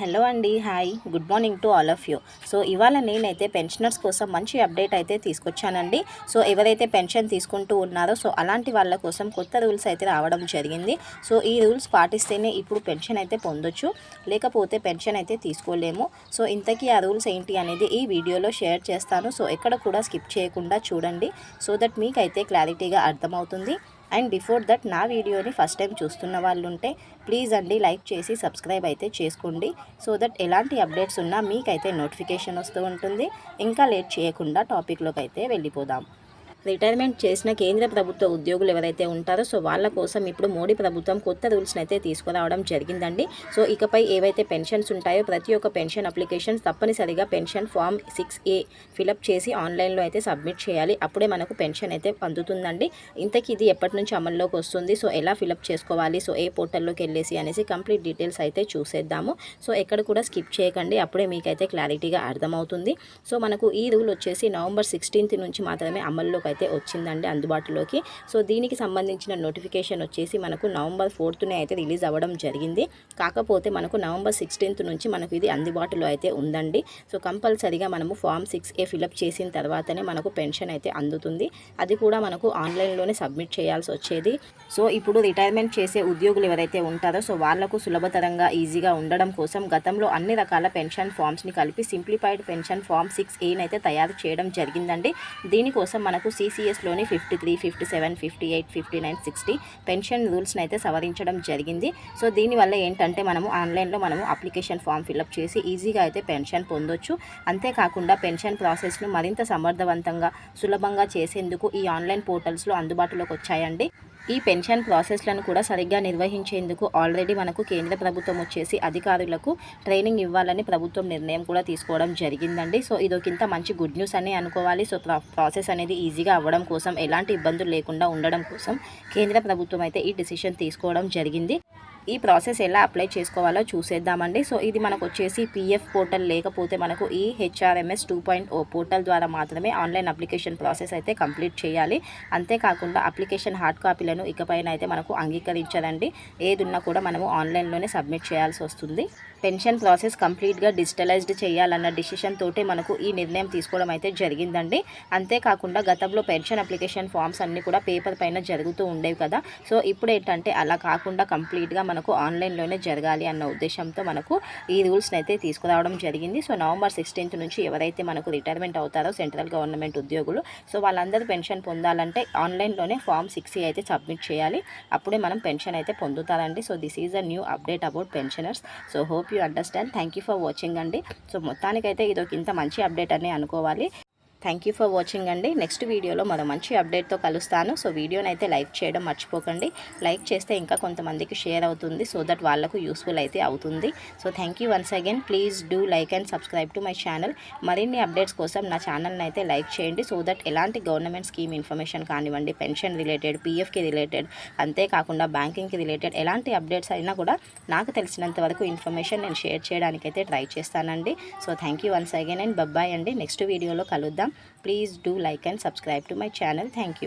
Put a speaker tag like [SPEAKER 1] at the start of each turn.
[SPEAKER 1] Hello అండి, hi, good morning to all of you. So ఇవాళ నేనైతే పెన్షనర్స్ కోసం మంచి అప్డేట్ అయితే తీసుకొచ్చానండి. సో ఎవరైతే పెన్షన్ తీసుకుంటూ ఉన్నారో సో అలాంటి వాళ్ళ కోసం కొత్త రూల్స్ అయితే రావడం జరిగింది. సో ఈ రూల్స్ పాటిస్తేనే ఇప్పుడు పెన్షన్ అయితే పొందొచ్చు, లేకపోతే పెన్షన్ అయితే తీసుకోలేము. సో ఇంతకీ ఆ రూల్స్ ఏంటి అనేది ఈ వీడియోలో షేర్ చేస్తాను. సో ఎక్కడ కూడా స్కిప్ చేయకుండా చూడండి, సో దట్ మీకైతే క్లారిటీగా అర్థమవుతుంది. అండ్ బిఫోర్ దట్ నా వీడియోని ఫస్ట్ టైం చూస్తున్న వాళ్ళు ఉంటే ప్లీజ్ అండి లైక్ చేసి సబ్స్క్రైబ్ అయితే చేసుకోండి, సో దట్ ఎలాంటి అప్డేట్స్ ఉన్నా మీకైతే నోటిఫికేషన్ వస్తూ ఉంటుంది. ఇంకా లేట్ చేయకుండా టాపిక్లోకి అయితే వెళ్ళిపోదాం. రిటైర్మెంట్ చేసిన కేంద్ర ప్రభుత్వ ఉద్యోగులు ఎవరైతే ఉంటారో సో వాళ్ళ కోసం ఇప్పుడు మోడీ ప్రభుత్వం కొత్త రూల్స్ని అయితే తీసుకురావడం జరిగిందండి. సో ఇకపై ఏవైతే పెన్షన్స్ ఉంటాయో ప్రతి ఒక్క పెన్షన్ అప్లికేషన్స్ తప్పనిసరిగా పెన్షన్ ఫామ్ 6A ఫిలప్ చేసి ఆన్లైన్లో అయితే సబ్మిట్ చేయాలి. అప్పుడే మనకు పెన్షన్ అయితే అందుతుందండి. ఇంతకీ ఇది ఎప్పటి నుంచి అమల్లోకి వస్తుంది, సో ఎలా ఫిలప్ చేసుకోవాలి, సో ఏ పోర్టల్లోకి వెళ్ళేసి అనేసి కంప్లీట్ డీటెయిల్స్ అయితే చూసేద్దాము. సో ఎక్కడ కూడా స్కిప్ చేయకండి, అప్పుడే మీకైతే క్లారిటీగా అర్థమవుతుంది. సో మనకు ఈ రూల్ వచ్చేసి నవంబర్ 16 నుంచి మాత్రమే అమల్లోకి అయితే వచ్చిందండి అందుబాటులోకి. సో దీనికి సంబంధించిన నోటిఫికేషన్ వచ్చేసి మనకు నవంబర్ 4th అయితే రిలీజ్ అవ్వడం జరిగింది. కాకపోతే మనకు నవంబర్ 16 నుంచి మనకు ఇది అందుబాటులో అయితే ఉందండి. సో కంపల్సరీగా మనము ఫామ్ 6A ఫిలప్ చేసిన తర్వాతనే మనకు పెన్షన్ అయితే అందుతుంది. అది కూడా మనకు ఆన్లైన్లోనే సబ్మిట్ చేయాల్సి వచ్చేది. సో ఇప్పుడు రిటైర్మెంట్ చేసే ఉద్యోగులు ఎవరైతే ఉంటారో సో వాళ్లకు సులభతరంగా ఈజీగా ఉండడం కోసం గతంలో అన్ని రకాల పెన్షన్ ఫామ్స్ని కలిపి సింప్లిఫైడ్ పెన్షన్ ఫామ్ 6A అయితే తయారు చేయడం జరిగిందండి. దీనికోసం మనకు CCSలోని 53, 57, 58, 59, 60 పెన్షన్ రూల్స్ని అయితే సవరించడం జరిగింది. సో దీనివల్ల ఏంటంటే మనము ఆన్లైన్లో అప్లికేషన్ ఫామ్ ఫిలప్ చేసి ఈజీగా అయితే పెన్షన్ పొందొచ్చు. అంతేకాకుండా పెన్షన్ ప్రాసెస్ను మరింత సమర్థవంతంగా సులభంగా చేసేందుకు ఈ ఆన్లైన్ పోర్టల్స్లో అందుబాటులోకి వచ్చాయండి. ఈ పెన్షన్ ప్రాసెస్లను కూడా సరిగ్గా నిర్వహించేందుకు ఆల్రెడీ మనకు కేంద్ర ప్రభుత్వం వచ్చేసి అధికారులకు ట్రైనింగ్ ఇవ్వాలని ప్రభుత్వం నిర్ణయం కూడా తీసుకోవడం జరిగిందండి. సో ఇదొకింత మంచి గుడ్ న్యూస్ అని అనుకోవాలి. సో ప్రాసెస్ అనేది ఈజీగా అవ్వడం కోసం, ఎలాంటి ఇబ్బందులు లేకుండా ఉండడం కోసం కేంద్ర ప్రభుత్వం అయితే ఈ డిసిషన్ తీసుకోవడం జరిగింది. ఈ ప్రాసెస్ ఎలా అప్లై చేసుకోవాలో చూసేద్దామండి. సో ఇది మనకు వచ్చేసి PF పోర్టల్ లేకపోతే మనకు ఈ HRMS 2.0 పోర్టల్ ద్వారా మాత్రమే ఆన్లైన్ అప్లికేషన్ ప్రాసెస్ అయితే కంప్లీట్ చేయాలి. అంతేకాకుండా అప్లికేషన్ హార్డ్ కాపీలను ఇకపైన అయితే మనకు అంగీకరించదండి. ఏదున్నా కూడా మనము ఆన్లైన్లోనే సబ్మిట్ చేయాల్సి వస్తుంది. పెన్షన్ ప్రాసెస్ కంప్లీట్గా డిజిటలైజ్డ్ చేయాలన్న డిసిషన్ తోటే మనకు ఈ నిర్ణయం తీసుకోవడం అయితే జరిగిందండి. అంతేకాకుండా గతంలో పెన్షన్ అప్లికేషన్ ఫామ్స్ అన్నీ కూడా పేపర్ పైన జరుగుతూ ఉండేవి కదా. సో ఇప్పుడు ఏంటంటే అలా కాకుండా కంప్లీట్గా మనకు ఆన్లైన్లోనే జరగాలి అన్న ఉద్దేశంతో మనకు ఈ రూల్స్ని అయితే తీసుకురావడం జరిగింది. సో నవంబర్ 16 నుంచి ఎవరైతే మనకు రిటైర్మెంట్ అవుతారో సెంట్రల్ గవర్నమెంట్ ఉద్యోగులు సో వాళ్ళందరూ పెన్షన్ పొందాలంటే ఆన్లైన్లోనే ఫామ్ 6A అయితే సబ్మిట్ చేయాలి. అప్పుడే మనం పెన్షన్ అయితే పొందుతారండి. So this is a new update about pensioners. So hope you understand. Thank you for watching అండి. సో మొత్తానికైతే ఇదొక ఇంత మంచి అప్డేట్ అని అనుకోవాలి. థ్యాంక్ యూ ఫర్ వాచింగ్ అండి. నెక్స్ట్ వీడియోలో మరో మంచి అప్డేట్తో కలుస్తాను. సో వీడియోని అయితే లైక్ చేయడం మర్చిపోకండి. లైక్ చేస్తే ఇంకా కొంతమందికి షేర్ అవుతుంది, సో దట్ వాళ్ళకు యూస్ఫుల్ అయితే అవుతుంది. So thank you once again. Please do like and subscribe to my channel. మరిన్ని అప్డేట్స్ కోసం నా ఛానల్ని అయితే లైక్ చేయండి, సో దట్ ఎలాంటి గవర్నమెంట్ స్కీమ్ ఇన్ఫర్మేషన్ కానివ్వండి, పెన్షన్ రిలేటెడ్, PFకి రిలేటెడ్, అంతేకాకుండా బ్యాంకింగ్కి రిలేటెడ్ ఎలాంటి అప్డేట్స్ అయినా కూడా నాకు తెలిసినంత వరకు ఇన్ఫర్మేషన్ నేను షేర్ చేయడానికైతే ట్రై చేస్తానండి. So thank you once again and bye అండి. నెక్స్ట్ వీడియోలో కలుద్దాం. Please do like and subscribe to my channel. Thank you.